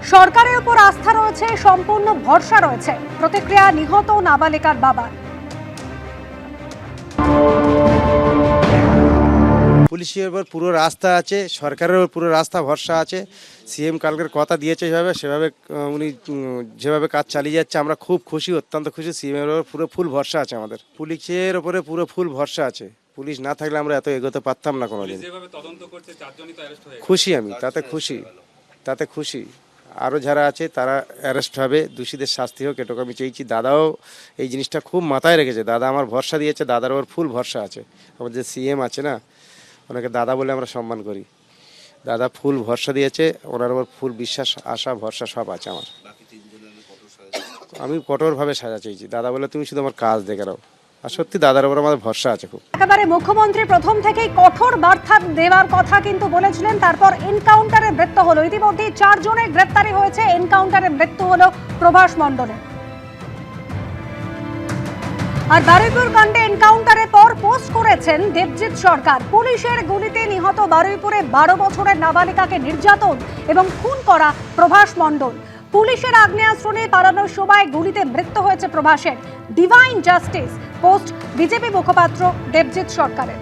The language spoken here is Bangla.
সরকারের উপর আস্থা রয়েছে, সম্পূর্ণ ভরসা রয়েছে, প্রতিক্রিয়া নিহত নাবালিকার বাবার। পুলিশের উপর পুরো রাস্তা আছে, সরকারের উপর পুরো রাস্তা ভরসা আছে। সিএম কালকের কথা দিয়েছে সেভাবে উনি যেভাবে কাজ চালিয়ে যাচ্ছে, আমরা খুব খুশি, অত্যন্ত খুশি। সিএমের উপর পুরো ফুল ভরসা আছে আমাদের, পুলিশের উপরে পুরো ফুল ভরসা আছে। পুলিশ না থাকলে আমরা এত এগোতে পারতাম না কোনোদিন। খুশি আমি, তাতে খুশি। আরও যারা আছে তারা অ্যারেস্ট হবে, দোষীদের শাস্তি হোক, এটুকু আমি চেয়েছি। দাদাও এই জিনিসটা খুব মাথায় রেখেছে, দাদা আমার ভরসা দিয়েছে, দাদার ওপর ফুল ভরসা আছে। আমাদের যে সিএম আছে না, ওনাকে দাদা বলে আমরা সম্মান করি। দাদা ফুল ভরসা দিয়েছে, ওনার ওপর ফুল বিশ্বাস, আশা, ভরসা সব আছে আমার। আমি কঠোরভাবে সাজা চেয়েছি, দাদা বলে তুমি শুধু আমার কাজ দেখে নাও। আর সত্যি দাদার ওপর আমাদের ভরসা আছে খুব। একেবারে মুখ্যমন্ত্রী প্রথম থেকেই কঠোর বার্তা দেওয়ার কথা কিন্তু বলেছিলেন, তারপর এনকাউন্টারে মৃত্যু হলো। ইতিমধ্যে 4 জনের গ্রেপ্তারি হয়েছে, এনকাউন্টারে মৃত্যু হলো প্রভাস মণ্ডলের। আর বারুইপুর কাণ্ডে এনকাউন্টারের পর পোস্ট করেছেন দেবজিৎ সরকার। পুলিশের গুলিতে নিহত বারুইপুরে 12 বছরের নাবালিকাকে নির্যাতন এবং খুন করা প্রভাস মণ্ডল। পুলিশের আগ্নেয়াস্ত্র নিয়ে পালানোর সময় গুলিতে মৃত্যু হয়েছে প্রভাসের। ডিভাইন জাস্টিস পোস্ট বিজেপি মুখপাত্র দেবজিৎ সরকারের।